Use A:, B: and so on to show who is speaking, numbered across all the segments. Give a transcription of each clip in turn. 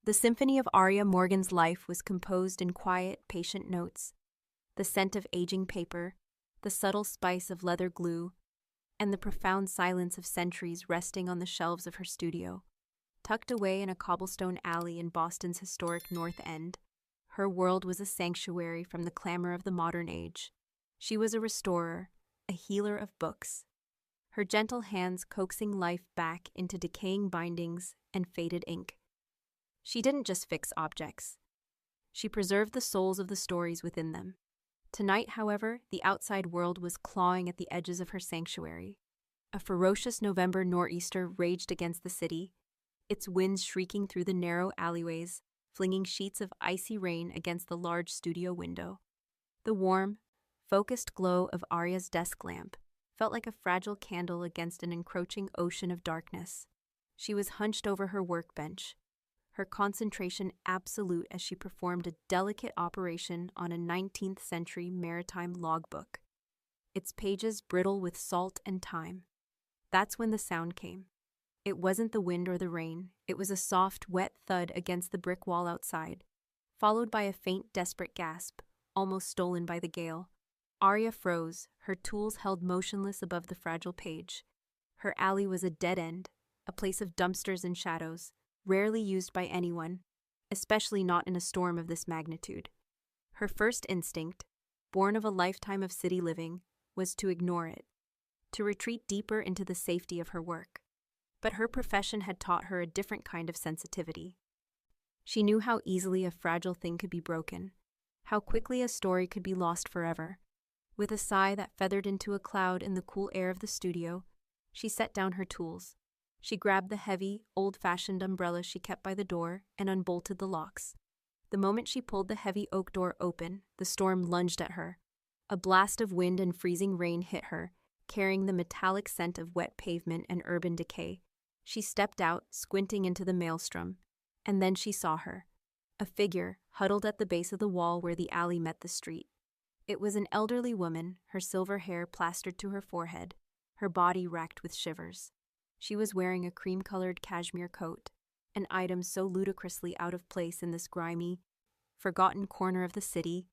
A: The symphony of Aria Morgan's life was composed in quiet, patient notes. The scent of aging paper, the subtle spice of leather glue, and the profound silence of centuries resting on the shelves of her studio. Tucked away in a cobblestone alley in Boston's historic North End, her world was a sanctuary from the clamor of the modern age. She was a restorer, a healer of books, her gentle hands coaxing life back into decaying bindings and faded ink. She didn't just fix objects. She preserved the souls of the stories within them. Tonight, however, the outside world was clawing at the edges of her sanctuary. A ferocious November nor'easter raged against the city, its winds shrieking through the narrow alleyways, flinging sheets of icy rain against the large studio window. The warm, focused glow of Aria's desk lamp felt like a fragile candle against an encroaching ocean of darkness. She was hunched over her workbench, her concentration absolute as she performed a delicate operation on a 19th century maritime logbook, its pages brittle with salt and time. That's when the sound came. It wasn't the wind or the rain, it was a soft, wet thud against the brick wall outside, followed by a faint, desperate gasp, almost stolen by the gale. Aria froze, her tools held motionless above the fragile page. Her alley was a dead end, a place of dumpsters and shadows, rarely used by anyone, especially not in a storm of this magnitude. Her first instinct, born of a lifetime of city living, was to ignore it, to retreat deeper into the safety of her work. But her profession had taught her a different kind of sensitivity. She knew how easily a fragile thing could be broken, how quickly a story could be lost forever. With a sigh that feathered into a cloud in the cool air of the studio, she set down her tools. She grabbed the heavy, old-fashioned umbrella she kept by the door and unbolted the locks. The moment she pulled the heavy oak door open, the storm lunged at her. A blast of wind and freezing rain hit her, carrying the metallic scent of wet pavement and urban decay. She stepped out, squinting into the maelstrom, and then she saw her, a figure huddled at the base of the wall where the alley met the street. It was an elderly woman, her silver hair plastered to her forehead, her body racked with shivers. She was wearing a cream-colored cashmere coat, an item so ludicrously out of place in this grimy, forgotten corner of the city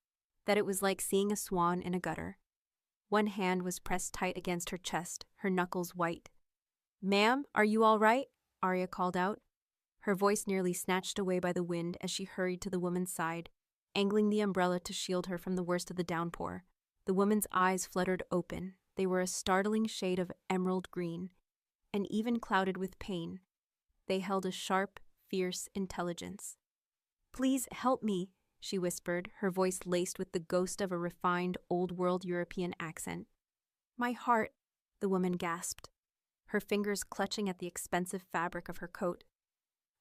A: that it was like seeing a swan in a gutter. One hand was pressed tight against her chest, her knuckles white. "Ma'am, are you all right?" Aria called out, her voice nearly snatched away by the wind as she hurried to the woman's side, angling the umbrella to shield her from the worst of the downpour. The woman's eyes fluttered open. They were a startling shade of emerald green, and even clouded with pain, they held a sharp, fierce intelligence. "Please help me," she whispered, her voice laced with the ghost of a refined, old-world European accent. "My heart," the woman gasped, her fingers clutching at the expensive fabric of her coat.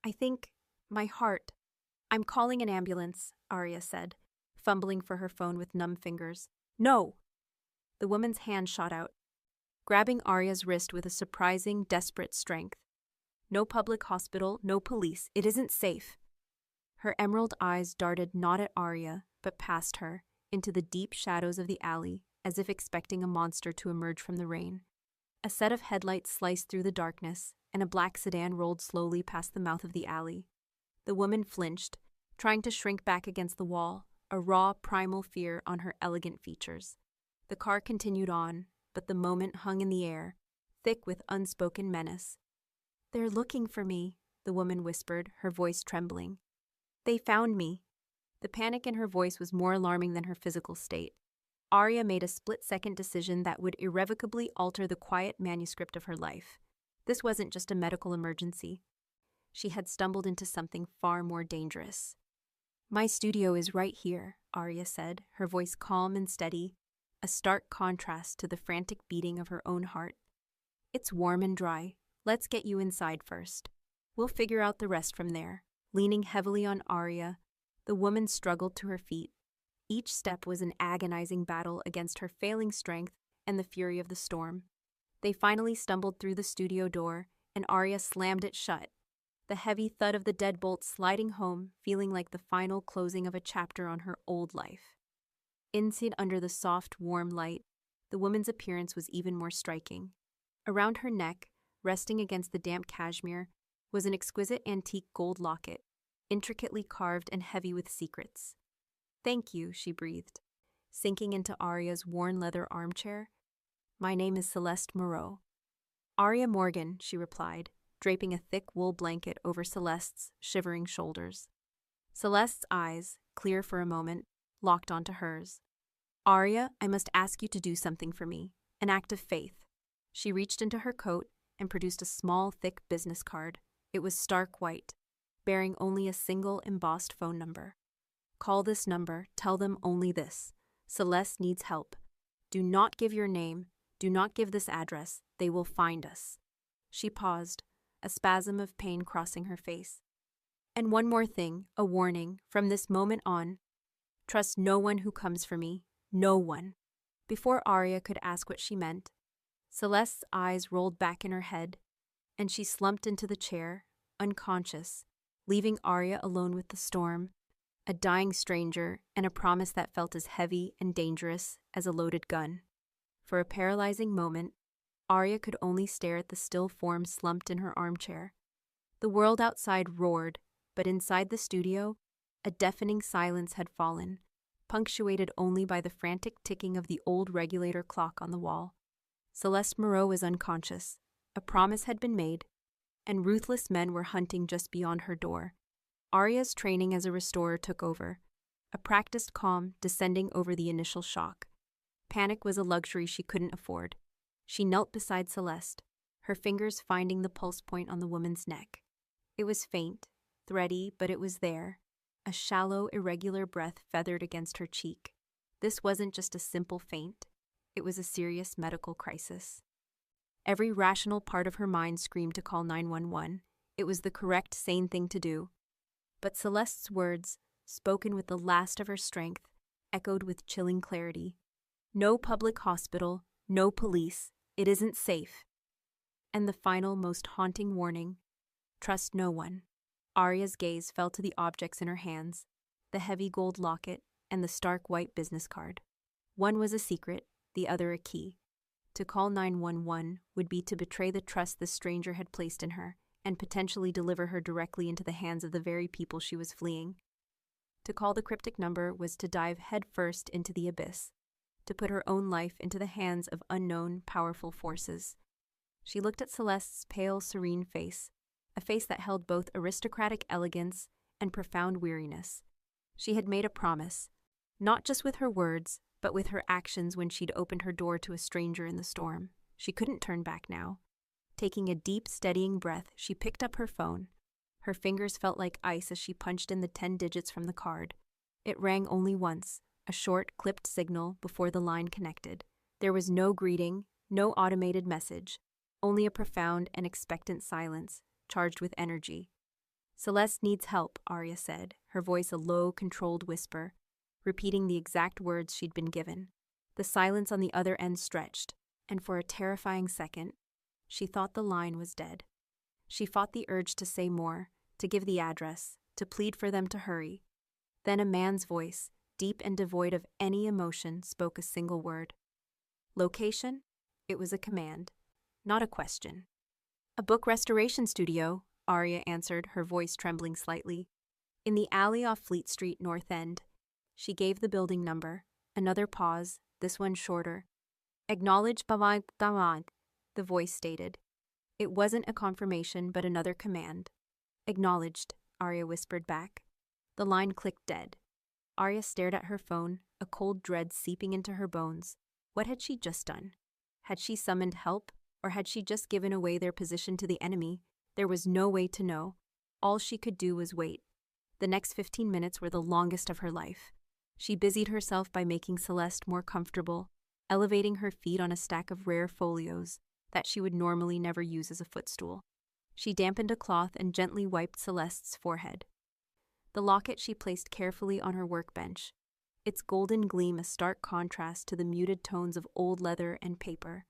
A: "I think, my heart." "I'm calling an ambulance," Aria said, fumbling for her phone with numb fingers. "No!" The woman's hand shot out, grabbing Aria's wrist with a surprising, desperate strength. "No public hospital, no police. It isn't safe." Her emerald eyes darted not at Aria, but past her, into the deep shadows of the alley, as if expecting a monster to emerge from the rain. A set of headlights sliced through the darkness, and a black sedan rolled slowly past the mouth of the alley. The woman flinched, trying to shrink back against the wall, a raw, primal fear on her elegant features. The car continued on, but the moment hung in the air, thick with unspoken menace. "They're looking for me," the woman whispered, her voice trembling. "They found me." The panic in her voice was more alarming than her physical state. Aria made a split-second decision that would irrevocably alter the quiet manuscript of her life. This wasn't just a medical emergency. She had stumbled into something far more dangerous. "My studio is right here," Aria said, her voice calm and steady, a stark contrast to the frantic beating of her own heart. "It's warm and dry. Let's get you inside first. We'll figure out the rest from there." Leaning heavily on Aria, the woman struggled to her feet. Each step was an agonizing battle against her failing strength and the fury of the storm. They finally stumbled through the studio door, and Aria slammed it shut, the heavy thud of the deadbolt sliding home, feeling like the final closing of a chapter on her old life. Inside under the soft, warm light, the woman's appearance was even more striking. Around her neck, resting against the damp cashmere, was an exquisite antique gold locket, intricately carved and heavy with secrets. "Thank you," she breathed, sinking into Arya's worn leather armchair. "My name is Celeste Moreau." "Arya Morgan," she replied, draping a thick wool blanket over Celeste's shivering shoulders. Celeste's eyes, clear for a moment, locked onto hers. "Arya, I must ask you to do something for me, an act of faith." She reached into her coat and produced a small, thick business card. It was stark white, bearing only a single embossed phone number. "Call this number, tell them only this. Celeste needs help. Do not give your name, do not give this address, they will find us." She paused, a spasm of pain crossing her face. "And one more thing, a warning, from this moment on. Trust no one who comes for me, no one." Before Arya could ask what she meant, Celeste's eyes rolled back in her head, and she slumped into the chair, unconscious, leaving Arya alone with the storm, a dying stranger, and a promise that felt as heavy and dangerous as a loaded gun. For a paralyzing moment, Arya could only stare at the still form slumped in her armchair. The world outside roared, but inside the studio, a deafening silence had fallen, punctuated only by the frantic ticking of the old regulator clock on the wall. Celeste Moreau was unconscious. A promise had been made, and ruthless men were hunting just beyond her door. Arya's training as a restorer took over, a practiced calm descending over the initial shock. Panic was a luxury she couldn't afford. She knelt beside Celeste, her fingers finding the pulse point on the woman's neck. It was faint, thready, but it was there. A shallow, irregular breath feathered against her cheek. This wasn't just a simple faint. It was a serious medical crisis. Every rational part of her mind screamed to call 911. It was the correct, sane thing to do. But Celeste's words, spoken with the last of her strength, echoed with chilling clarity. "No public hospital, no police, it isn't safe." And the final, most haunting warning, "Trust no one." Arya's gaze fell to the objects in her hands, the heavy gold locket and the stark white business card. One was a secret, the other a key. To call 911 would be to betray the trust the stranger had placed in her and potentially deliver her directly into the hands of the very people she was fleeing. To call the cryptic number was to dive headfirst into the abyss, to put her own life into the hands of unknown, powerful forces. She looked at Celeste's pale, serene face, a face that held both aristocratic elegance and profound weariness. She had made a promise, not just with her words, but with her actions when she'd opened her door to a stranger in the storm. She couldn't turn back now. Taking a deep, steadying breath, she picked up her phone. Her fingers felt like ice as she punched in the 10 digits from the card. It rang only once, a short, clipped signal before the line connected. There was no greeting, no automated message, only a profound and expectant silence, charged with energy. "Celeste needs help," Arya said, her voice a low, controlled whisper, repeating the exact words she'd been given. The silence on the other end stretched, and for a terrifying second, she thought the line was dead. She fought the urge to say more, to give the address, to plead for them to hurry. Then a man's voice, deep and devoid of any emotion, spoke a single word. "Location?" It was a command, not a question. "A book restoration studio," Arya answered, her voice trembling slightly. "In the alley off Fleet Street, North End." She gave the building number. Another pause, this one shorter. "Acknowledge Bavag Damad," the voice stated. It wasn't a confirmation, but another command. "Acknowledged," Arya whispered back. The line clicked dead. Arya stared at her phone, a cold dread seeping into her bones. What had she just done? Had she summoned help, or had she just given away their position to the enemy? There was no way to know. All she could do was wait. The next 15 minutes were the longest of her life. She busied herself by making Celeste more comfortable, elevating her feet on a stack of rare folios that she would normally never use as a footstool. She dampened a cloth and gently wiped Celeste's forehead. The locket she placed carefully on her workbench, its golden gleam a stark contrast to the muted tones of old leather and paper.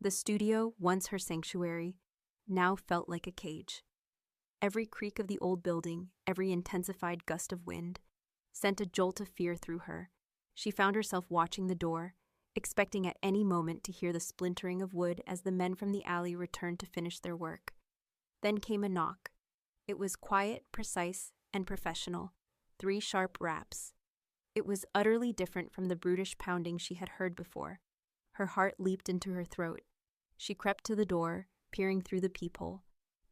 A: The studio, once her sanctuary, now felt like a cage. Every creak of the old building, every intensified gust of wind, sent a jolt of fear through her. She found herself watching the door, expecting at any moment to hear the splintering of wood as the men from the alley returned to finish their work. Then came a knock. It was quiet, precise, and professional, 3 sharp raps. It was utterly different from the brutish pounding she had heard before. Her heart leaped into her throat. She crept to the door, peering through the peephole.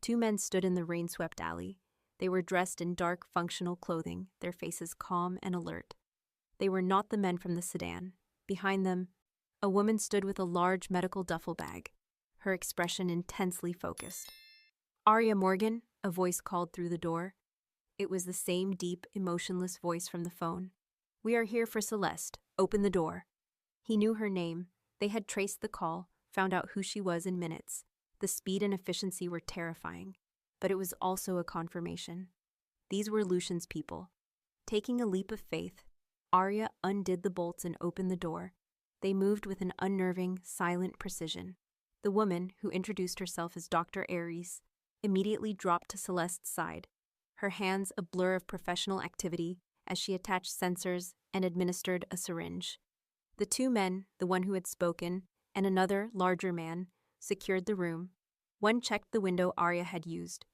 A: 2 men stood in the rain-swept alley. They were dressed in dark, functional clothing, their faces calm and alert. They were not the men from the sedan. Behind them, a woman stood with a large medical duffel bag, her expression intensely focused. "Arya Morgan," a voice called through the door. It was the same deep, emotionless voice from the phone. "We are here for Celeste. Open the door." He knew her name. They had traced the call, found out who she was in minutes. The speed and efficiency were terrifying, but it was also a confirmation. These were Lucian's people. Taking a leap of faith, Arya undid the bolts and opened the door. They moved with an unnerving, silent precision. The woman, who introduced herself as Dr. Ares, immediately dropped to Celeste's side, her hands a blur of professional activity as she attached sensors and administered a syringe. The 2 men, the one who had spoken, and another, larger man, secured the room. One checked the window Arya had used,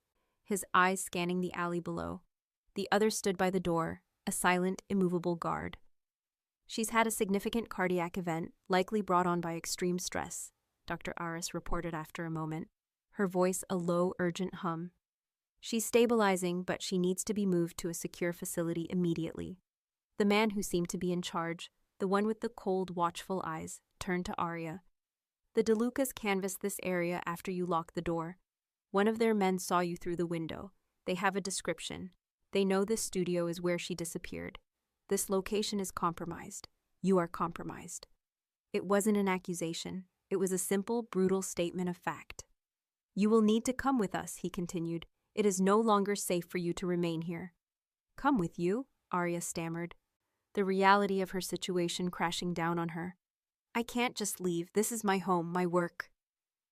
A: his eyes scanning the alley below. The other stood by the door, a silent, immovable guard. "She's had a significant cardiac event, likely brought on by extreme stress," Dr. Aris reported after a moment, her voice a low, urgent hum. "She's stabilizing, but she needs to be moved to a secure facility immediately." The man who seemed to be in charge, the one with the cold, watchful eyes, turned to Arya. "The DeLucas canvassed this area after you locked the door. One of their men saw you through the window. They have a description. They know this studio is where she disappeared. This location is compromised. You are compromised." It wasn't an accusation. It was a simple, brutal statement of fact. "You will need to come with us," he continued. "It is no longer safe for you to remain here." "Come with you?" Arya stammered, the reality of her situation crashing down on her. "I can't just leave. This is my home, my work."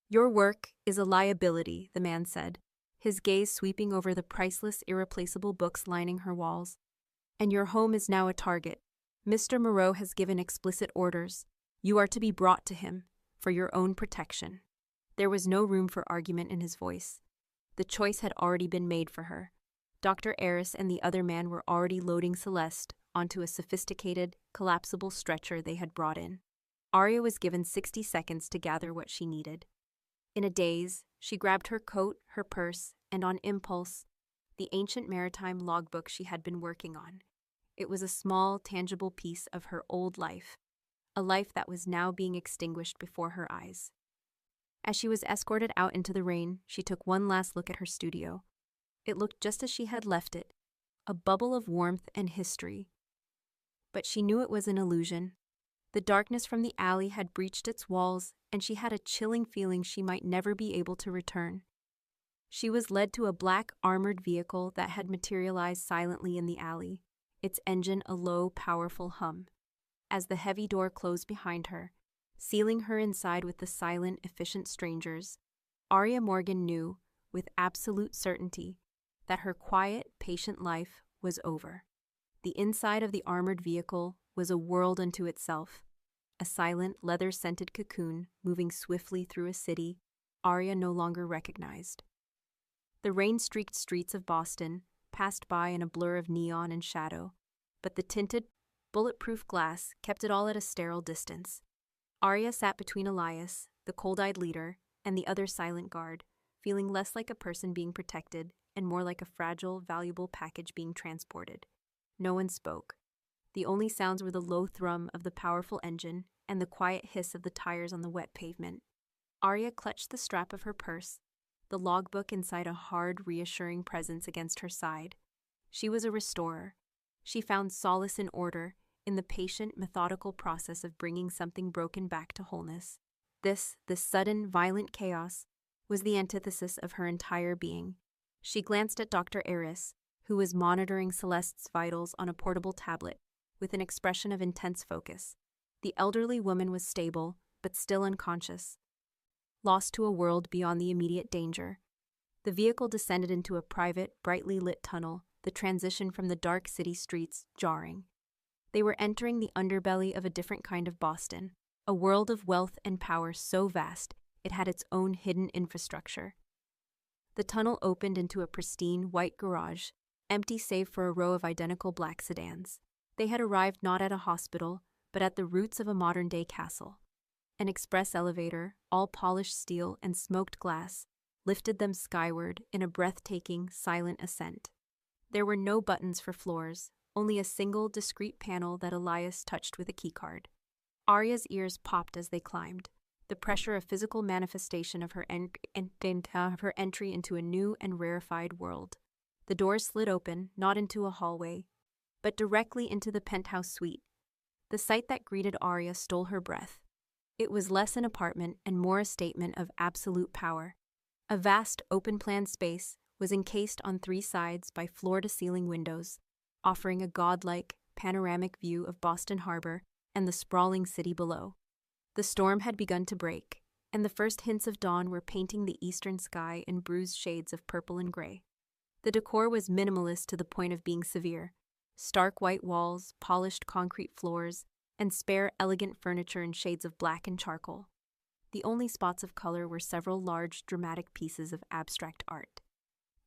A: "Your work is a liability," the man said, his gaze sweeping over the priceless, irreplaceable books lining her walls. "And your home is now a target. Mr. Moreau has given explicit orders. You are to be brought to him, for your own protection." There was no room for argument in his voice. The choice had already been made for her. Dr. Aris and the other man were already loading Celeste onto a sophisticated, collapsible stretcher they had brought in. Arya was given 60 seconds to gather what she needed. In a daze, she grabbed her coat, her purse, and on impulse, the ancient maritime logbook she had been working on. It was a small, tangible piece of her old life, a life that was now being extinguished before her eyes. As she was escorted out into the rain, she took one last look at her studio. It looked just as she had left it, a bubble of warmth and history. But she knew it was an illusion. The darkness from the alley had breached its walls, and she had a chilling feeling she might never be able to return. She was led to a black, armored vehicle that had materialized silently in the alley, its engine a low, powerful hum. As the heavy door closed behind her, sealing her inside with the silent, efficient strangers, Arya Morgan knew, with absolute certainty, that her quiet, patient life was over. The inside of the armored vehicle was a world unto itself, a silent, leather-scented cocoon moving swiftly through a city Arya no longer recognized. The rain-streaked streets of Boston passed by in a blur of neon and shadow, but the tinted, bulletproof glass kept it all at a sterile distance. Arya sat between Elias, the cold-eyed leader, and the other silent guard, feeling less like a person being protected and more like a fragile, valuable package being transported. No one spoke. The only sounds were the low thrum of the powerful engine and the quiet hiss of the tires on the wet pavement. Arya clutched the strap of her purse, the logbook inside a hard, reassuring presence against her side. She was a restorer. She found solace in order, in the patient, methodical process of bringing something broken back to wholeness. This sudden, violent chaos was the antithesis of her entire being. She glanced at Dr. Aris, who was monitoring Celeste's vitals on a portable tablet, with an expression of intense focus. The elderly woman was stable, but still unconscious, lost to a world beyond the immediate danger. The vehicle descended into a private, brightly lit tunnel, the transition from the dark city streets jarring. They were entering the underbelly of a different kind of Boston, a world of wealth and power so vast it had its own hidden infrastructure. The tunnel opened into a pristine, white garage, empty save for a row of identical black sedans. They had arrived not at a hospital, but at the roots of a modern-day castle. An express elevator, all polished steel and smoked glass, lifted them skyward in a breathtaking, silent ascent. There were no buttons for floors, only a single, discreet panel that Elias touched with a keycard. Arya's ears popped as they climbed, the pressure of physical manifestation of her entry into a new and rarefied world. The doors slid open, not into a hallway, but directly into the penthouse suite. The sight that greeted Arya stole her breath. It was less an apartment and more a statement of absolute power. A vast, open-plan space was encased on 3 sides by floor-to-ceiling windows, offering a godlike, panoramic view of Boston Harbor and the sprawling city below. The storm had begun to break, and the first hints of dawn were painting the eastern sky in bruised shades of purple and gray. The decor was minimalist to the point of being severe. Stark white walls, polished concrete floors, and spare, elegant furniture in shades of black and charcoal. The only spots of color were several large, dramatic pieces of abstract art.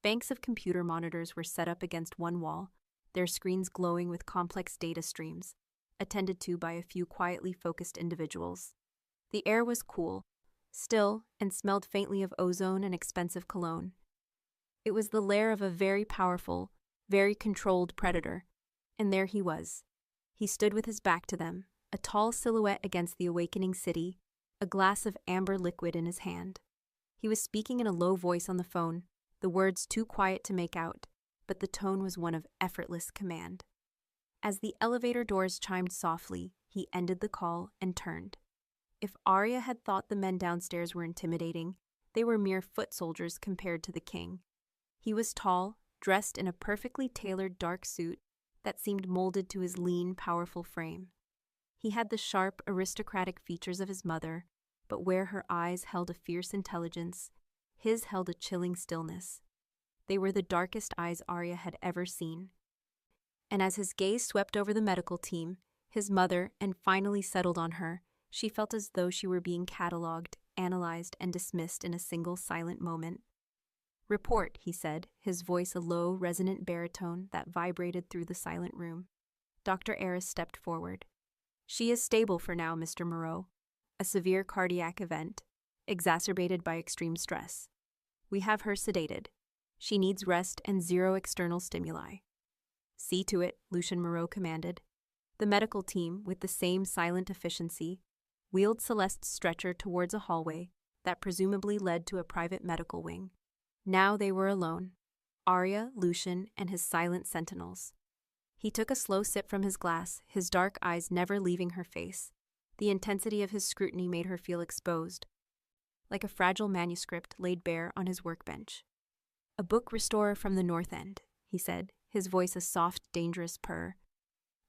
A: Banks of computer monitors were set up against one wall, their screens glowing with complex data streams, attended to by a few quietly focused individuals. The air was cool, still, and smelled faintly of ozone and expensive cologne. It was the lair of a very powerful, very controlled predator, and there he was. He stood with his back to them, a tall silhouette against the awakening city, a glass of amber liquid in his hand. He was speaking in a low voice on the phone, the words too quiet to make out, but the tone was one of effortless command. As the elevator doors chimed softly, he ended the call and turned. If Arya had thought the men downstairs were intimidating, they were mere foot soldiers compared to the king. He was tall, dressed in a perfectly tailored dark suit that seemed molded to his lean, powerful frame. He had the sharp, aristocratic features of his mother, but where her eyes held a fierce intelligence, his held a chilling stillness. They were the darkest eyes Arya had ever seen. And as his gaze swept over the medical team, his mother, and finally settled on her, she felt as though she were being catalogued, analyzed, and dismissed in a single silent moment. "Report," he said, his voice a low, resonant baritone that vibrated through the silent room. Dr. Eris stepped forward. "She is stable for now, Mr. Moreau. A severe cardiac event, exacerbated by extreme stress. We have her sedated. She needs rest and 0 external stimuli." "See to it," Lucien Moreau commanded. The medical team, with the same silent efficiency, wheeled Celeste's stretcher towards a hallway that presumably led to a private medical wing. Now they were alone, Arya, Lucien, and his silent sentinels. He took a slow sip from his glass, his dark eyes never leaving her face. The intensity of his scrutiny made her feel exposed, like a fragile manuscript laid bare on his workbench. "A book restorer from the North End," he said, his voice a soft, dangerous purr.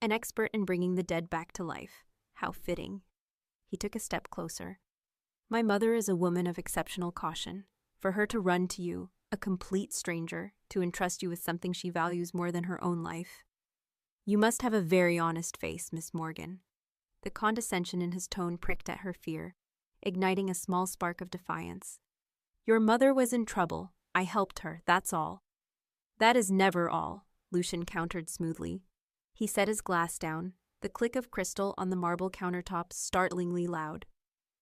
A: "An expert in bringing the dead back to life. How fitting." He took a step closer. "My mother is a woman of exceptional caution. For her to run to you, a complete stranger, to entrust you with something she values more than her own life. You must have a very honest face, Miss Morgan." The condescension in his tone pricked at her fear, igniting a small spark of defiance. "Your mother was in trouble. I helped her, that's all." "That is never all," Lucien countered smoothly. He set his glass down, the click of crystal on the marble countertop startlingly loud.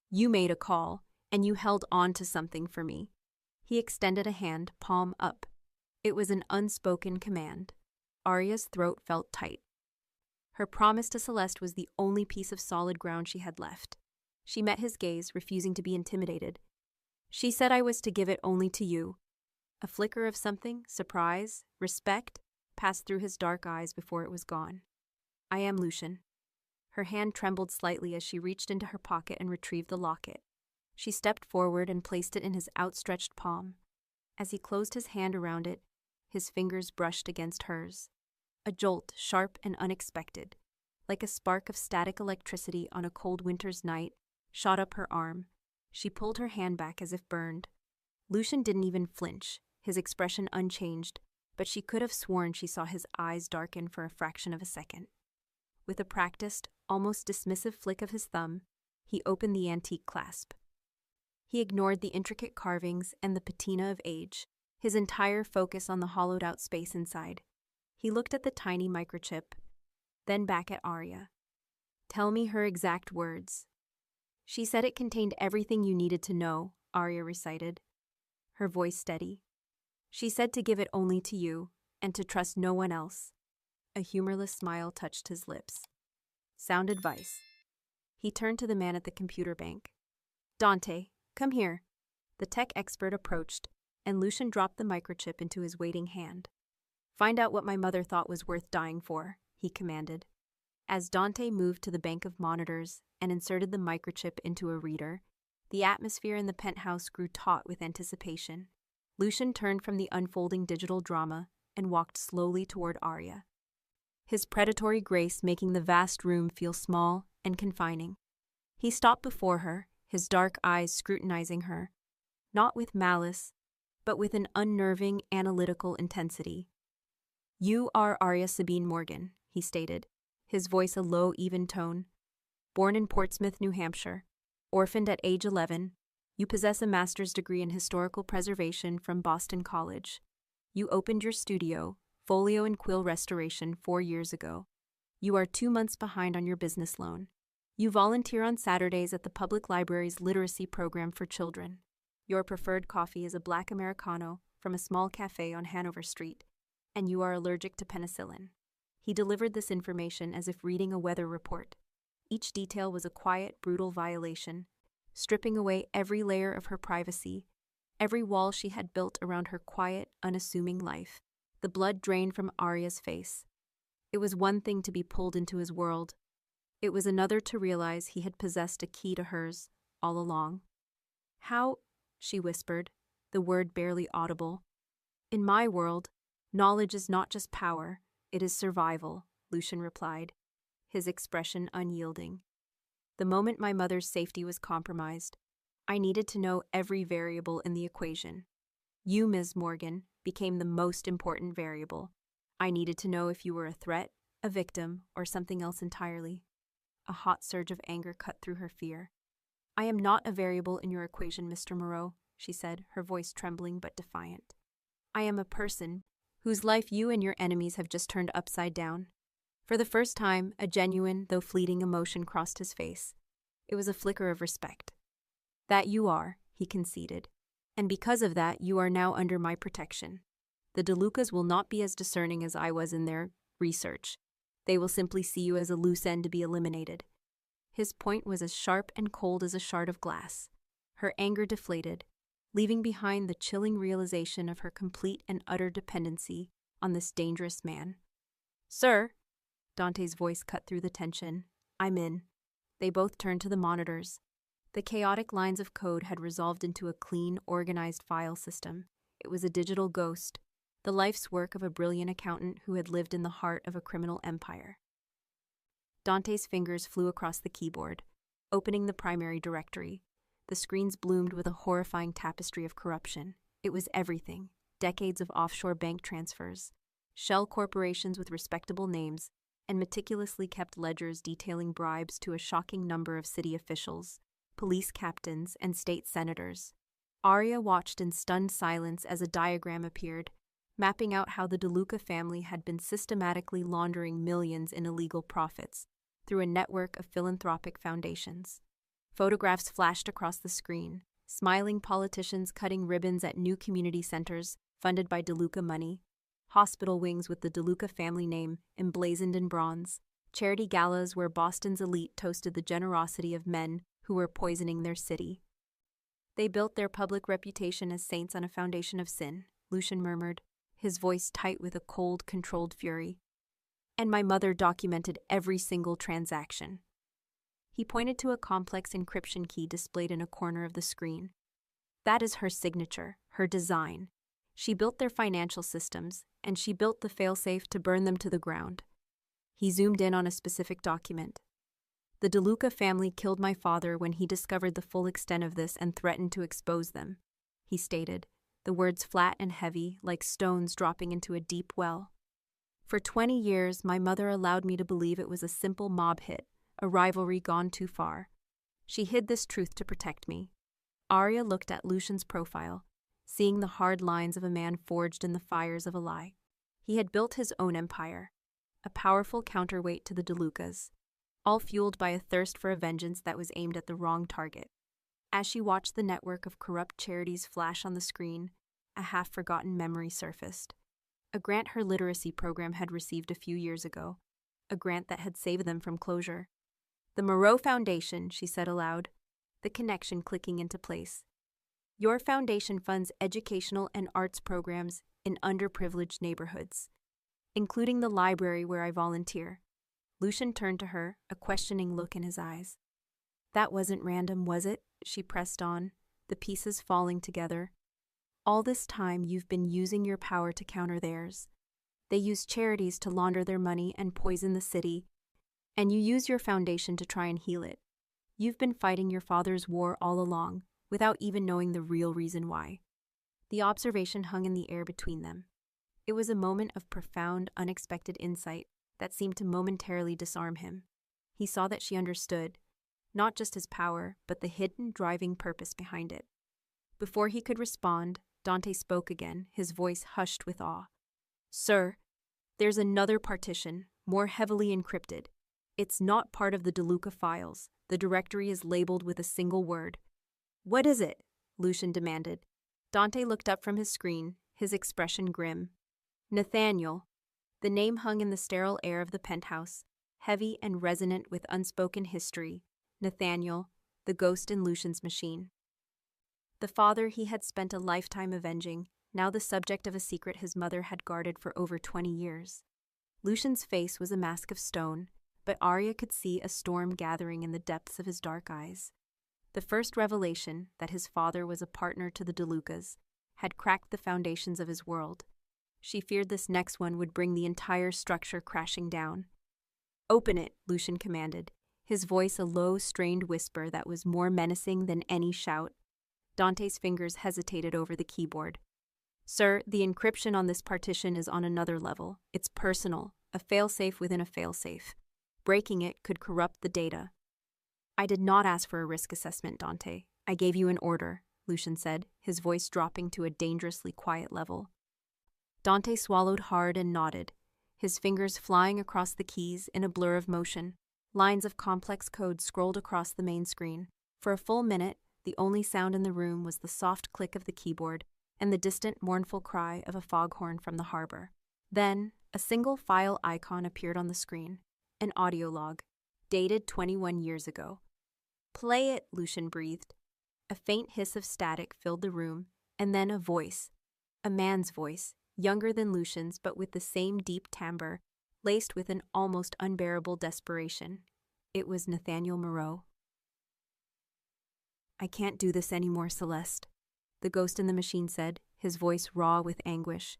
A: "You made a call, and you held on to something for me." He extended a hand, palm up. It was an unspoken command. Arya's throat felt tight. Her promise to Celeste was the only piece of solid ground she had left. She met his gaze, refusing to be intimidated. "She said I was to give it only to you." A flicker of something, surprise, respect, passed through his dark eyes before it was gone. "I am Lucien." Her hand trembled slightly as she reached into her pocket and retrieved the locket. She stepped forward and placed it in his outstretched palm. As he closed his hand around it, his fingers brushed against hers. A jolt, sharp and unexpected, like a spark of static electricity on a cold winter's night, shot up her arm. She pulled her hand back as if burned. Lucien didn't even flinch, his expression unchanged, but she could have sworn she saw his eyes darken for a fraction of a second. With a practiced, almost dismissive flick of his thumb, he opened the antique clasp. He ignored the intricate carvings and the patina of age, his entire focus on the hollowed-out space inside. He looked at the tiny microchip, then back at Arya. Tell me her exact words. She said it contained everything you needed to know, Arya recited, her voice steady. She said to give it only to you, and to trust no one else. A humorless smile touched his lips. Sound advice. He turned to the man at the computer bank. Dante, come here. The tech expert approached, and Lucian dropped the microchip into his waiting hand. Find out what my mother thought was worth dying for, he commanded. As Dante moved to the bank of monitors and inserted the microchip into a reader, the atmosphere in the penthouse grew taut with anticipation. Lucian turned from the unfolding digital drama and walked slowly toward Arya, his predatory grace making the vast room feel small and confining. He stopped before her, his dark eyes scrutinizing her, not with malice, but with an unnerving, analytical intensity. You are Arya Sabine Morgan, he stated, his voice a low, even tone. Born in Portsmouth, New Hampshire, orphaned at age 11, you possess a master's degree in historical preservation from Boston College. You opened your studio, Folio and Quill Restoration, 4 years ago. You are 2 months behind on your business loan. You volunteer on Saturdays at the public library's literacy program for children. Your preferred coffee is a black Americano from a small cafe on Hanover Street, and you are allergic to penicillin. He delivered this information as if reading a weather report. Each detail was a quiet, brutal violation, stripping away every layer of her privacy, every wall she had built around her quiet, unassuming life. The blood drained from Arya's face. It was one thing to be pulled into his world. It was another to realize he had possessed a key to hers all along. How? She whispered, the word barely audible. In my world, knowledge is not just power, it is survival, Lucian replied, his expression unyielding. The moment my mother's safety was compromised, I needed to know every variable in the equation. You, Ms. Morgan, became the most important variable. I needed to know if you were a threat, a victim, or something else entirely. A hot surge of anger cut through her fear. I am not a variable in your equation, Mr. Moreau, she said, her voice trembling but defiant. I am a person whose life you and your enemies have just turned upside down. For the first time, a genuine, though fleeting emotion crossed his face. It was a flicker of respect. That you are, he conceded, and because of that, you are now under my protection. The DeLucas will not be as discerning as I was in their research. They will simply see you as a loose end to be eliminated. His point was as sharp and cold as a shard of glass. Her anger deflated, leaving behind the chilling realization of her complete and utter dependency on this dangerous man. Sir, Dante's voice cut through the tension. I'm in. They both turned to the monitors. The chaotic lines of code had resolved into a clean, organized file system. It was a digital ghost, the life's work of a brilliant accountant who had lived in the heart of a criminal empire. Dante's fingers flew across the keyboard, opening the primary directory. The screens bloomed with a horrifying tapestry of corruption. It was everything: decades of offshore bank transfers, shell corporations with respectable names, and meticulously kept ledgers detailing bribes to a shocking number of city officials, police captains, and state senators. Arya watched in stunned silence as a diagram appeared, mapping out how the DeLuca family had been systematically laundering millions in illegal profits through a network of philanthropic foundations. Photographs flashed across the screen, smiling politicians cutting ribbons at new community centers funded by DeLuca money, hospital wings with the DeLuca family name emblazoned in bronze, charity galas where Boston's elite toasted the generosity of men who were poisoning their city. They built their public reputation as saints on a foundation of sin, Lucian murmured, his voice tight with a cold, controlled fury. And my mother documented every single transaction. He pointed to a complex encryption key displayed in a corner of the screen. That is her signature, her design. She built their financial systems, and she built the failsafe to burn them to the ground. He zoomed in on a specific document. The DeLuca family killed my father when he discovered the full extent of this and threatened to expose them, he stated, the words flat and heavy, like stones dropping into a deep well. For 20 years, my mother allowed me to believe it was a simple mob hit, a rivalry gone too far. She hid this truth to protect me. Arya looked at Lucian's profile, seeing the hard lines of a man forged in the fires of a lie. He had built his own empire, a powerful counterweight to the DeLucas, all fueled by a thirst for a vengeance that was aimed at the wrong target. As she watched the network of corrupt charities flash on the screen, a half-forgotten memory surfaced. A grant her literacy program had received a few years ago, a grant that had saved them from closure. "The Moreau Foundation," she said aloud, the connection clicking into place. "Your foundation funds educational and arts programs in underprivileged neighborhoods, including the library where I volunteer." Lucian turned to her, a questioning look in his eyes. "That wasn't random, was it?" she pressed on, the pieces falling together. "All this time you've been using your power to counter theirs. They use charities to launder their money and poison the city, and you use your foundation to try and heal it. You've been fighting your father's war all along, without even knowing the real reason why." The observation hung in the air between them. It was a moment of profound, unexpected insight that seemed to momentarily disarm him. He saw that she understood, not just his power, but the hidden driving purpose behind it. Before he could respond, Dante spoke again, his voice hushed with awe. "Sir, there's another partition, more heavily encrypted. It's not part of the DeLuca files. The directory is labeled with a single word." "What is it?" Lucian demanded. Dante looked up from his screen, his expression grim. "Nathaniel." The name hung in the sterile air of the penthouse, heavy and resonant with unspoken history. Nathaniel, the ghost in Lucian's machine. The father he had spent a lifetime avenging, now the subject of a secret his mother had guarded for over 20 years. Lucian's face was a mask of stone, but Arya could see a storm gathering in the depths of his dark eyes. The first revelation, that his father was a partner to the DeLucas, had cracked the foundations of his world. She feared this next one would bring the entire structure crashing down. "Open it," Lucian commanded, his voice a low, strained whisper that was more menacing than any shout. Dante's fingers hesitated over the keyboard. "Sir, the encryption on this partition is on another level. It's personal, a failsafe within a failsafe. Breaking it could corrupt the data." "I did not ask for a risk assessment, Dante. I gave you an order," Lucian said, his voice dropping to a dangerously quiet level. Dante swallowed hard and nodded, his fingers flying across the keys in a blur of motion. Lines of complex code scrolled across the main screen. For a full minute, the only sound in the room was the soft click of the keyboard and the distant, mournful cry of a foghorn from the harbor. Then, a single file icon appeared on the screen, an audio log, dated 21 years ago. "Play it," Lucian breathed. A faint hiss of static filled the room, and then a voice, a man's voice, younger than Lucian's but with the same deep timbre, laced with an almost unbearable desperation. It was Nathaniel Moreau. "I can't do this anymore, Celeste," the ghost in the machine said, his voice raw with anguish.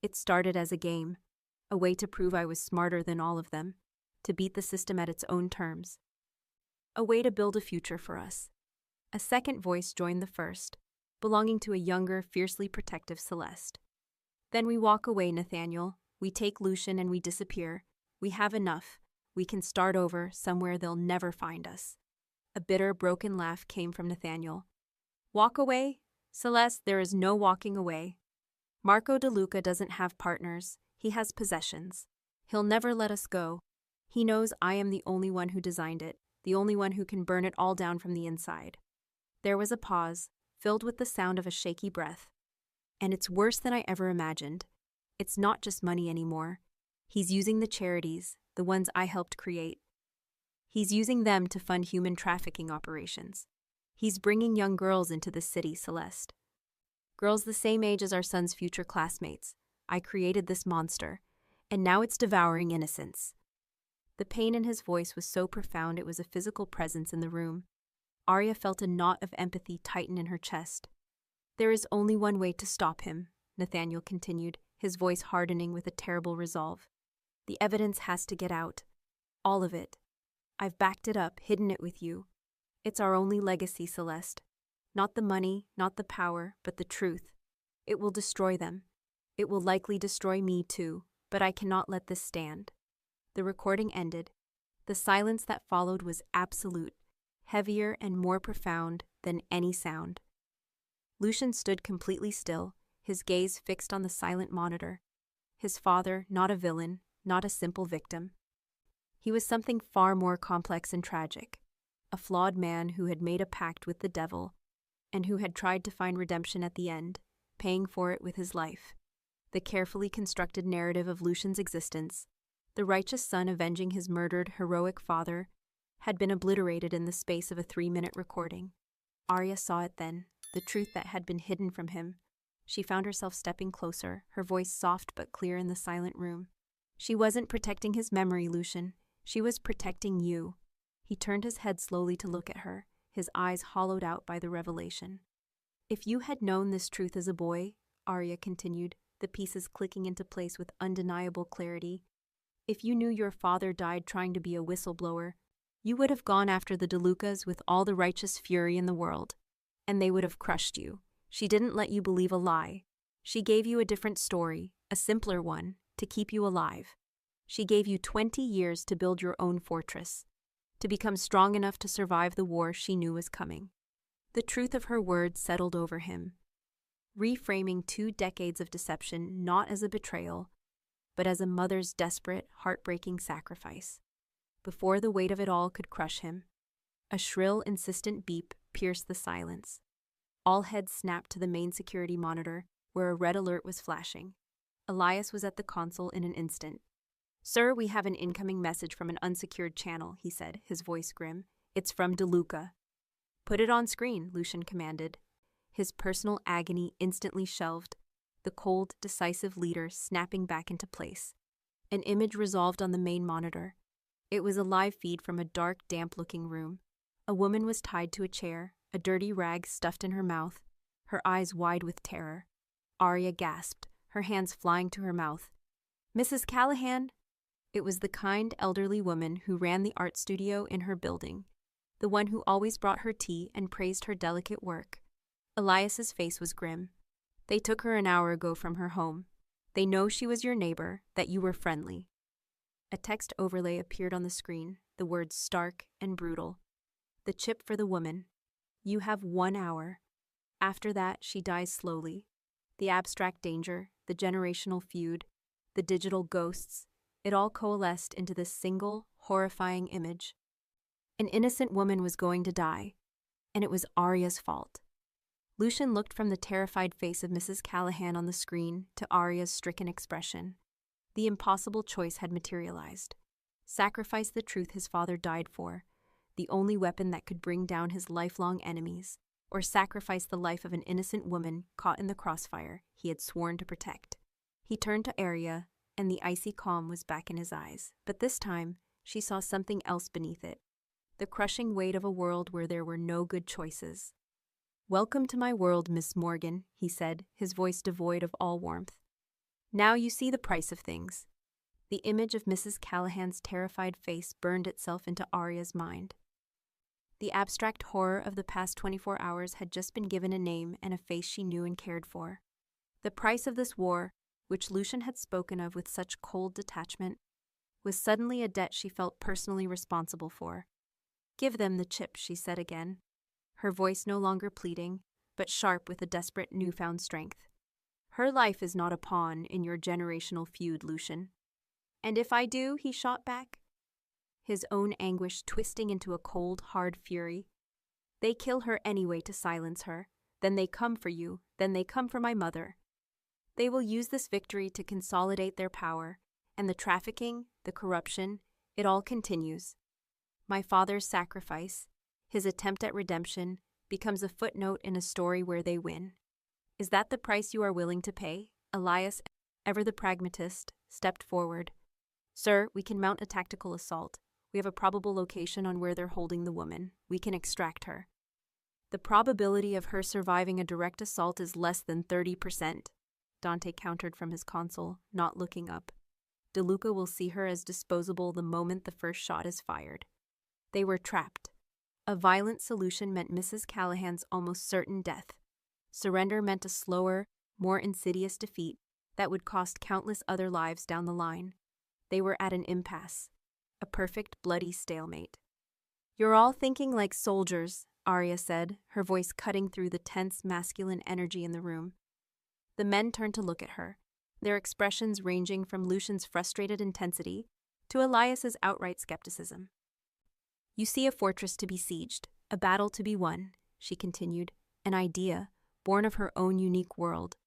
A: "It started as a game, a way to prove I was smarter than all of them, to beat the system at its own terms. A way to build a future for us." A second voice joined the first, belonging to a younger, fiercely protective Celeste. "Then we walk away, Nathaniel. We take Lucian and we disappear. We have enough. We can start over, somewhere they'll never find us." A bitter, broken laugh came from Nathaniel. "Walk away? Celeste, there is no walking away. Marco DeLuca doesn't have partners. He has possessions. He'll never let us go. He knows I am the only one who designed it, the only one who can burn it all down from the inside." There was a pause, filled with the sound of a shaky breath. "And it's worse than I ever imagined. It's not just money anymore. He's using the charities, the ones I helped create. He's using them to fund human trafficking operations. He's bringing young girls into the city, Celeste. Girls the same age as our son's future classmates. I created this monster, and now it's devouring innocence." The pain in his voice was so profound it was a physical presence in the room. Arya felt a knot of empathy tighten in her chest. "There is only one way to stop him," Nathaniel continued, his voice hardening with a terrible resolve. "The evidence has to get out. All of it. I've backed it up, hidden it with you. It's our only legacy, Celeste. Not the money, not the power, but the truth. It will destroy them. It will likely destroy me too, but I cannot let this stand." The recording ended. The silence that followed was absolute, heavier and more profound than any sound. Lucian stood completely still, his gaze fixed on the silent monitor. His father, not a villain, not a simple victim. He was something far more complex and tragic. A flawed man who had made a pact with the devil and who had tried to find redemption at the end, paying for it with his life. The carefully constructed narrative of Lucian's existence, the righteous son avenging his murdered, heroic father, had been obliterated in the space of a 3-minute recording. Arya saw it then, the truth that had been hidden from him. She found herself stepping closer, her voice soft but clear in the silent room. She wasn't protecting his memory, Lucian. She was protecting you. He turned his head slowly to look at her, his eyes hollowed out by the revelation. If you had known this truth as a boy, Arya continued, the pieces clicking into place with undeniable clarity, if you knew your father died trying to be a whistleblower, you would have gone after the DeLucas with all the righteous fury in the world, and they would have crushed you. She didn't let you believe a lie. She gave you a different story, a simpler one, to keep you alive. She gave you 20 years to build your own fortress, to become strong enough to survive the war she knew was coming. The truth of her words settled over him, reframing 2 decades of deception not as a betrayal, but as a mother's desperate, heartbreaking sacrifice. Before the weight of it all could crush him, a shrill, insistent beep pierced the silence. All heads snapped to the main security monitor, where a red alert was flashing. Elias was at the console in an instant. "Sir, we have an incoming message from an unsecured channel," he said, his voice grim. "It's from DeLuca." "Put it on screen," Lucian commanded. His personal agony instantly shelved, the cold, decisive leader snapping back into place. An image resolved on the main monitor. It was a live feed from a dark, damp-looking room. A woman was tied to a chair, a dirty rag stuffed in her mouth, her eyes wide with terror. Arya gasped, her hands flying to her mouth. "Mrs. Callahan!" It was the kind, elderly woman who ran the art studio in her building, the one who always brought her tea and praised her delicate work. Elias's face was grim. "They took her an hour ago from her home. They know she was your neighbor, that you were friendly." A text overlay appeared on the screen, the words stark and brutal. The chip for the woman. "You have 1 hour. After that, she dies slowly." The abstract danger, the generational feud, the digital ghosts, it all coalesced into this single, horrifying image. An innocent woman was going to die, and it was Arya's fault. Lucian looked from the terrified face of Mrs. Callahan on the screen to Arya's stricken expression. The impossible choice had materialized. Sacrifice the truth his father died for, the only weapon that could bring down his lifelong enemies, or sacrifice the life of an innocent woman caught in the crossfire he had sworn to protect. He turned to Arya, and the icy calm was back in his eyes, but this time she saw something else beneath it, the crushing weight of a world where there were no good choices. "Welcome to my world, Miss Morgan," he said, his voice devoid of all warmth. "Now you see the price of things." The image of Mrs. Callahan's terrified face burned itself into Arya's mind. The abstract horror of the past 24 hours had just been given a name and a face she knew and cared for. The price of this war, which Lucian had spoken of with such cold detachment, was suddenly a debt she felt personally responsible for. "Give them the chip," she said again, her voice no longer pleading, but sharp with a desperate newfound strength. "Her life is not a pawn in your generational feud, Lucian." "And if I do?" he shot back, his own anguish twisting into a cold, hard fury. "They kill her anyway to silence her. Then they come for you. Then they come for my mother. They will use this victory to consolidate their power, and the trafficking, the corruption, it all continues. My father's sacrifice, his attempt at redemption, becomes a footnote in a story where they win. Is that the price you are willing to pay?" Elias, ever the pragmatist, stepped forward. "Sir, we can mount a tactical assault. We have a probable location on where they're holding the woman. We can extract her." "The probability of her surviving a direct assault is less than 30%, Dante countered from his console, not looking up. "DeLuca will see her as disposable the moment the first shot is fired." They were trapped. A violent solution meant Mrs. Callahan's almost certain death. Surrender meant a slower, more insidious defeat that would cost countless other lives down the line. They were at an impasse, a perfect bloody stalemate. "You're all thinking like soldiers," Arya said, her voice cutting through the tense masculine energy in the room. The men turned to look at her, their expressions ranging from Lucian's frustrated intensity to Elias's outright skepticism. "You see a fortress to be sieged, a battle to be won," she continued, an idea, born of her own unique world,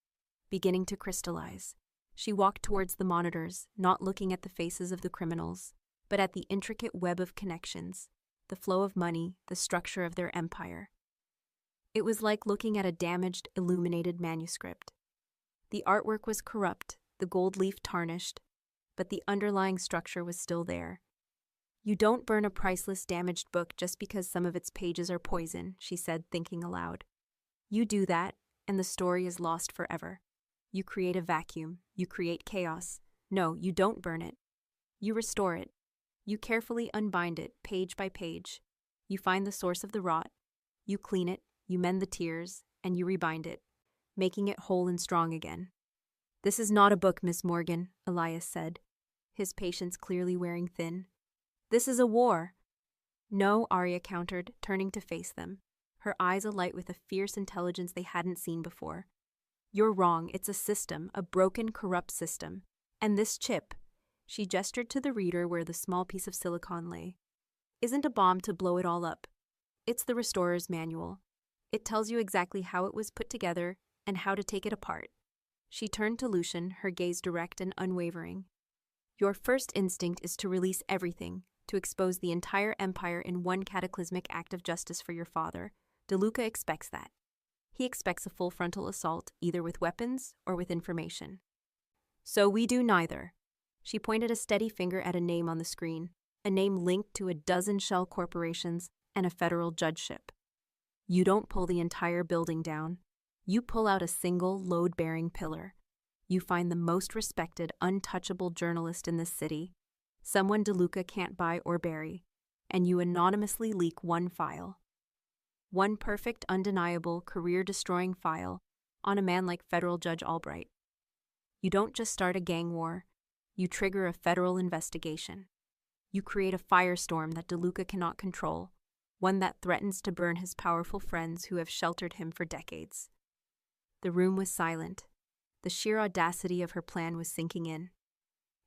A: beginning to crystallize. She walked towards the monitors, not looking at the faces of the criminals, but at the intricate web of connections, the flow of money, the structure of their empire. It was like looking at a damaged, illuminated manuscript. The artwork was corrupt, the gold leaf tarnished, but the underlying structure was still there. "You don't burn a priceless, damaged book just because some of its pages are poison," she said, thinking aloud. "You do that, and the story is lost forever. You create a vacuum. You create chaos. No, you don't burn it. You restore it. You carefully unbind it, page by page. You find the source of the rot. You clean it, you mend the tears, and you rebind it, making it whole and strong again." "This is not a book, Miss Morgan," Elias said, his patience clearly wearing thin. "This is a war." "No," Arya countered, turning to face them, her eyes alight with a fierce intelligence they hadn't seen before. "You're wrong. It's a system, a broken, corrupt system. And this chip," she gestured to the reader where the small piece of silicon lay, "isn't a bomb to blow it all up. It's the Restorer's manual. It tells you exactly how it was put together and how to take it apart." She turned to Lucian, her gaze direct and unwavering. "Your first instinct is to release everything, to expose the entire empire in one cataclysmic act of justice for your father. DeLuca expects that. He expects a full frontal assault, either with weapons or with information. So we do neither." She pointed a steady finger at a name on the screen, a name linked to a dozen shell corporations and a federal judgeship. "You don't pull the entire building down. You pull out a single load-bearing pillar. You find the most respected, untouchable journalist in this city, someone DeLuca can't buy or bury, and you anonymously leak one file. One perfect, undeniable, career-destroying file on a man like Federal Judge Albright. You don't just start a gang war, you trigger a federal investigation. You create a firestorm that DeLuca cannot control, one that threatens to burn his powerful friends who have sheltered him for decades." The room was silent. The sheer audacity of her plan was sinking in.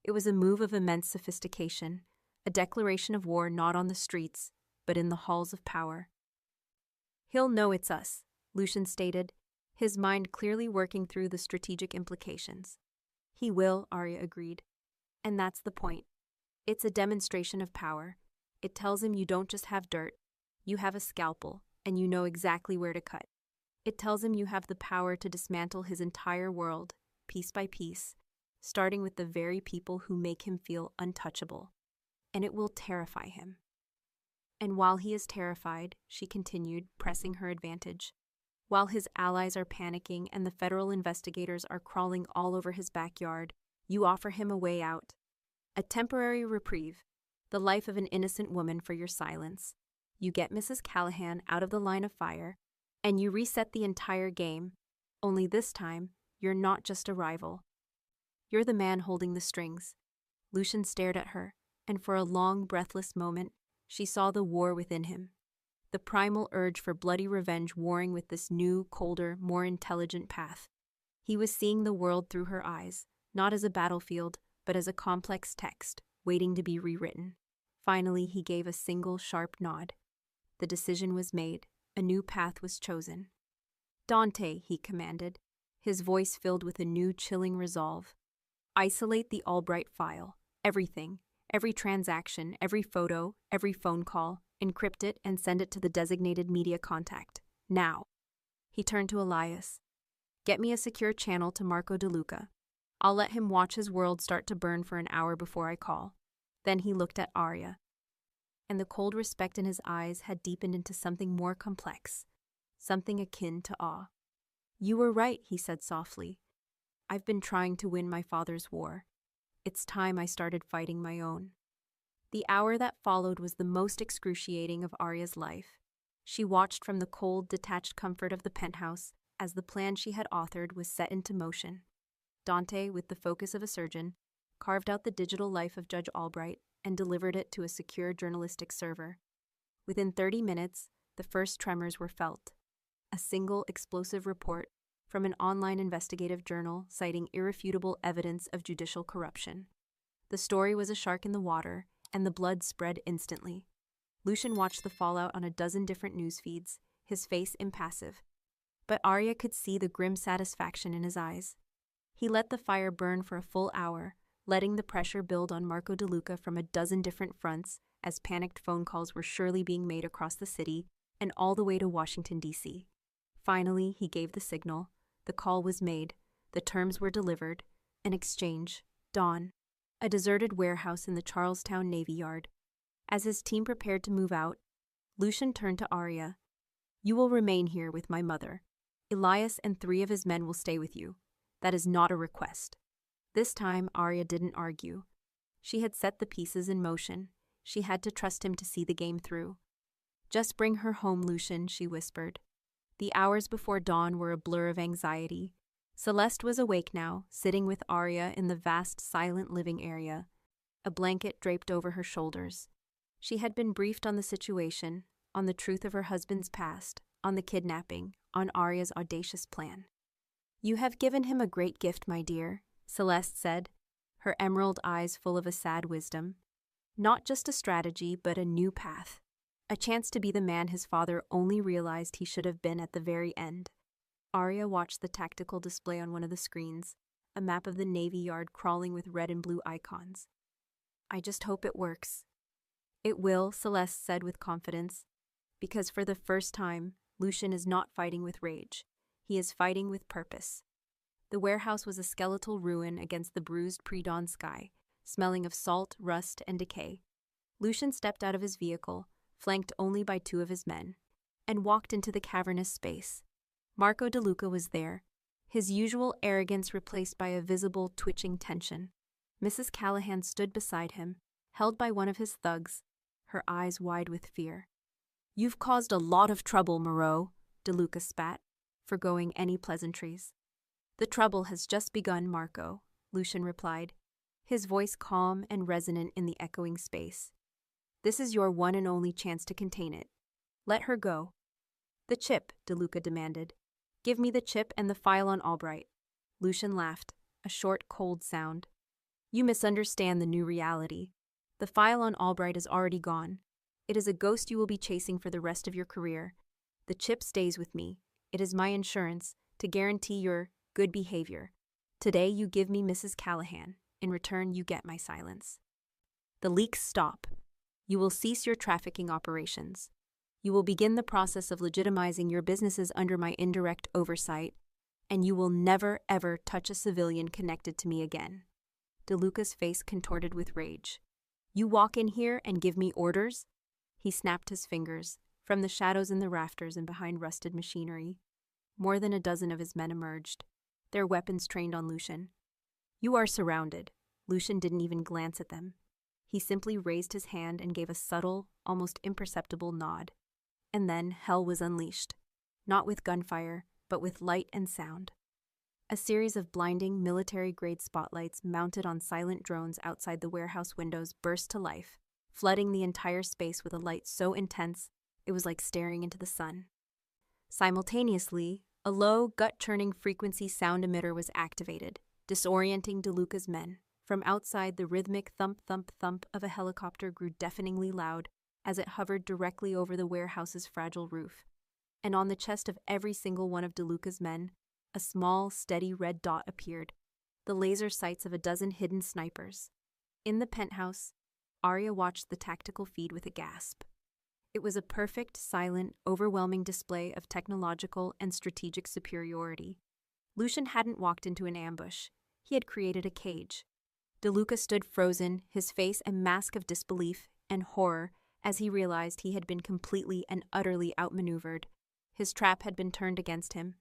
A: It was a move of immense sophistication, a declaration of war not on the streets, but in the halls of power. "He'll know it's us," Lucian stated, his mind clearly working through the strategic implications. "He will," Arya agreed. "And that's the point. It's a demonstration of power. It tells him you don't just have dirt, you have a scalpel, and you know exactly where to cut. It tells him you have the power to dismantle his entire world, piece by piece, starting with the very people who make him feel untouchable. And it will terrify him. And while he is terrified," she continued, pressing her advantage, "while his allies are panicking and the federal investigators are crawling all over his backyard, you offer him a way out. A temporary reprieve, the life of an innocent woman for your silence. You get Mrs. Callahan out of the line of fire, and you reset the entire game, only this time, you're not just a rival. You're the man holding the strings." Lucian stared at her, and for a long, breathless moment, she saw the war within him. The primal urge for bloody revenge warring with this new, colder, more intelligent path. He was seeing the world through her eyes, not as a battlefield, but as a complex text, waiting to be rewritten. Finally, he gave a single, sharp nod. The decision was made. A new path was chosen. "Dante," he commanded, his voice filled with a new, chilling resolve. "Isolate the Albright file. Everything. Every transaction, every photo, every phone call. Encrypt it and send it to the designated media contact. Now." He turned to Elias. "Get me a secure channel to Marco DeLuca. I'll let him watch his world start to burn for an hour before I call." Then he looked at Arya, and the cold respect in his eyes had deepened into something more complex, something akin to awe. "You were right," he said softly. "I've been trying to win my father's war. It's time I started fighting my own." The hour that followed was the most excruciating of Arya's life. She watched from the cold, detached comfort of the penthouse as the plan she had authored was set into motion. Dante, with the focus of a surgeon, carved out the digital life of Judge Albright and delivered it to a secure journalistic server. Within 30 minutes, the first tremors were felt. A single explosive report, from an online investigative journal citing irrefutable evidence of judicial corruption. The story was a shark in the water, and the blood spread instantly. Lucian watched the fallout on a dozen different news feeds, his face impassive. But Arya could see the grim satisfaction in his eyes. He let the fire burn for a full hour, letting the pressure build on Marco DeLuca from a dozen different fronts, as panicked phone calls were surely being made across the city and all the way to Washington, D.C. Finally, he gave the signal. The call was made. The terms were delivered. An exchange. Dawn. A deserted warehouse in the Charlestown Navy Yard. As his team prepared to move out, Lucian turned to Arya. "You will remain here with my mother. Elias and 3 of his men will stay with you. That is not a request." This time, Arya didn't argue. She had set the pieces in motion. She had to trust him to see the game through. "Just bring her home, Lucian," she whispered. The hours before dawn were a blur of anxiety. Celeste was awake now, sitting with Arya in the vast, silent living area, a blanket draped over her shoulders. She had been briefed on the situation, on the truth of her husband's past, on the kidnapping, on Arya's audacious plan. "You have given him a great gift, my dear," Celeste said, her emerald eyes full of a sad wisdom. "Not just a strategy, but a new path. A chance to be the man his father only realized he should have been at the very end." Arya watched the tactical display on one of the screens, a map of the Navy Yard crawling with red and blue icons. "I just hope it works." "It will," Celeste said with confidence, because for the first time, Lucian is not fighting with rage. He is fighting with purpose. The warehouse was a skeletal ruin against the bruised pre-dawn sky, smelling of salt, rust, and decay. Lucian stepped out of his vehicle, flanked only by 2 of his men, and walked into the cavernous space. Marco DeLuca was there, his usual arrogance replaced by a visible, twitching tension. Mrs. Callahan stood beside him, held by one of his thugs, her eyes wide with fear. "You've caused a lot of trouble, Moreau," DeLuca spat, forgoing any pleasantries. "The trouble has just begun, Marco," Lucian replied, his voice calm and resonant in the echoing space. "This is your one and only chance to contain it. Let her go." "The chip," DeLuca demanded. "Give me the chip and the file on Albright." Lucian laughed, a short, cold sound. "You misunderstand the new reality. The file on Albright is already gone. It is a ghost you will be chasing for the rest of your career. The chip stays with me. It is my insurance to guarantee your good behavior. Today you give me Mrs. Callahan. In return, you get my silence. The leaks stop. You will cease your trafficking operations. You will begin the process of legitimizing your businesses under my indirect oversight, and you will never, ever touch a civilian connected to me again." DeLuca's face contorted with rage. "You walk in here and give me orders?" He snapped his fingers, from the shadows in the rafters and behind rusted machinery. More than a dozen of his men emerged, their weapons trained on Lucian. "You are surrounded." Lucian didn't even glance at them. He simply raised his hand and gave a subtle, almost imperceptible nod. And then hell was unleashed, not with gunfire, but with light and sound. A series of blinding military-grade spotlights mounted on silent drones outside the warehouse windows burst to life, flooding the entire space with a light so intense it was like staring into the sun. Simultaneously, a low, gut-churning frequency sound emitter was activated, disorienting DeLuca's men. From outside, the rhythmic thump-thump-thump of a helicopter grew deafeningly loud as it hovered directly over the warehouse's fragile roof. And on the chest of every single one of DeLuca's men, a small, steady red dot appeared, the laser sights of a dozen hidden snipers. In the penthouse, Arya watched the tactical feed with a gasp. It was a perfect, silent, overwhelming display of technological and strategic superiority. Lucian hadn't walked into an ambush. He had created a cage. DeLuca stood frozen, his face a mask of disbelief and horror as he realized he had been completely and utterly outmaneuvered. His trap had been turned against him.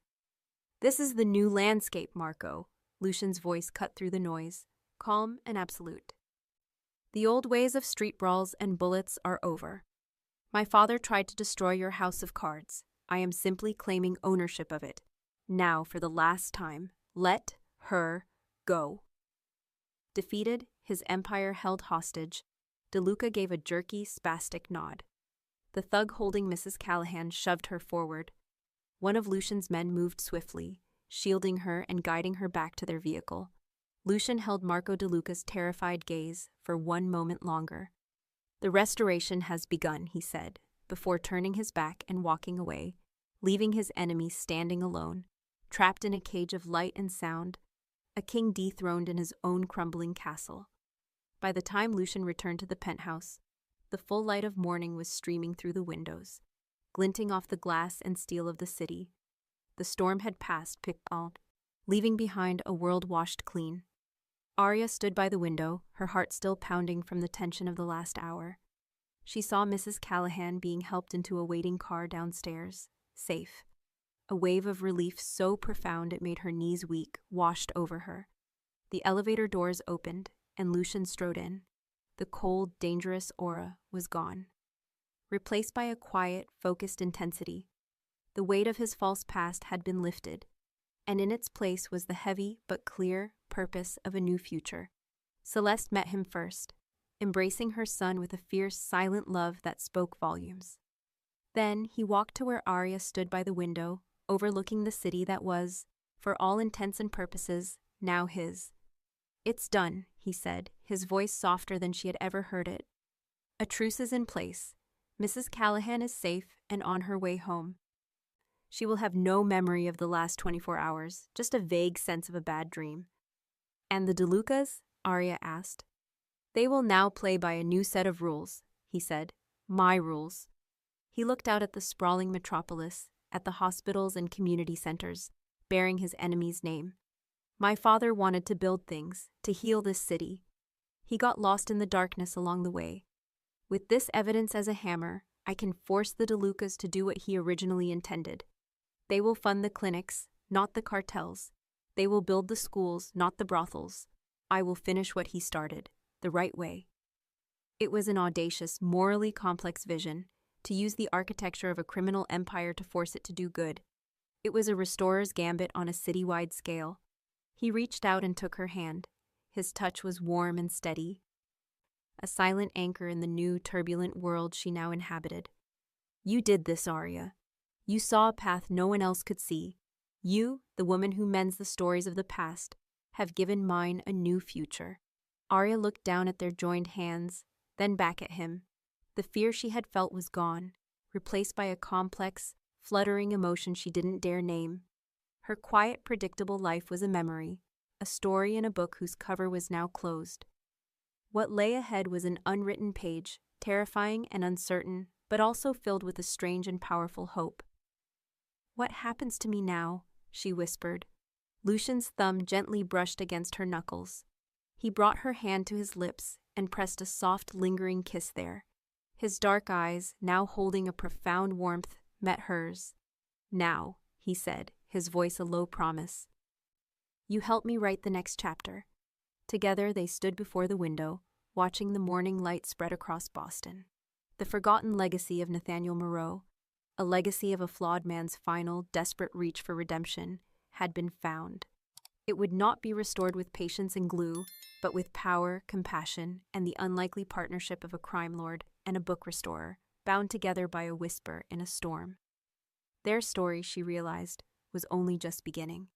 A: "This is the new landscape, Marco," Lucian's voice cut through the noise, calm and absolute. "The old ways of street brawls and bullets are over. My father tried to destroy your house of cards. I am simply claiming ownership of it. Now, for the last time, let her go." Defeated, his empire held hostage, DeLuca gave a jerky, spastic nod. The thug holding Mrs. Callahan shoved her forward. One of Lucian's men moved swiftly, shielding her and guiding her back to their vehicle. Lucian held Marco DeLuca's terrified gaze for one moment longer. "The restoration has begun," he said, before turning his back and walking away, leaving his enemy standing alone, trapped in a cage of light and sound, a king dethroned in his own crumbling castle. By the time Lucian returned to the penthouse, the full light of morning was streaming through the windows, glinting off the glass and steel of the city. The storm had passed, leaving behind a world washed clean. Arya stood by the window, her heart still pounding from the tension of the last hour. She saw Mrs. Callahan being helped into a waiting car downstairs, safe. A wave of relief so profound it made her knees weak washed over her. The elevator doors opened, and Lucian strode in. The cold, dangerous aura was gone, replaced by a quiet, focused intensity. The weight of his false past had been lifted, and in its place was the heavy but clear purpose of a new future. Celeste met him first, embracing her son with a fierce, silent love that spoke volumes. Then he walked to where Arya stood by the window, overlooking the city that was, for all intents and purposes, now his. "It's done," he said, his voice softer than she had ever heard it. "A truce is in place. Mrs. Callahan is safe and on her way home. She will have no memory of the last 24 hours, just a vague sense of a bad dream." "And the DeLucas?" Arya asked. "They will now play by a new set of rules," he said. "My rules." He looked out at the sprawling metropolis, at the hospitals and community centers, bearing his enemy's name. "My father wanted to build things, to heal this city. He got lost in the darkness along the way. With this evidence as a hammer, I can force the DeLucas to do what he originally intended. They will fund the clinics, not the cartels. They will build the schools, not the brothels. I will finish what he started, the right way." It was an audacious, morally complex vision, to use the architecture of a criminal empire to force it to do good. It was a restorer's gambit on a citywide scale. He reached out and took her hand. His touch was warm and steady, a silent anchor in the new, turbulent world she now inhabited. "You did this, Arya. You saw a path no one else could see. You, the woman who mends the stories of the past, have given mine a new future." Arya looked down at their joined hands, then back at him. The fear she had felt was gone, replaced by a complex, fluttering emotion she didn't dare name. Her quiet, predictable life was a memory, a story in a book whose cover was now closed. What lay ahead was an unwritten page, terrifying and uncertain, but also filled with a strange and powerful hope. "What happens to me now?" she whispered. Lucian's thumb gently brushed against her knuckles. He brought her hand to his lips and pressed a soft, lingering kiss there. His dark eyes, now holding a profound warmth, met hers. "Now," he said, his voice a low promise. "You help me write the next chapter." Together they stood before the window, watching the morning light spread across Boston. The forgotten legacy of Nathaniel Moreau, a legacy of a flawed man's final, desperate reach for redemption, had been found. It would not be restored with patience and glue, but with power, compassion, and the unlikely partnership of a crime lord and a book restorer, bound together by a whisper in a storm. Their story, she realized, was only just beginning.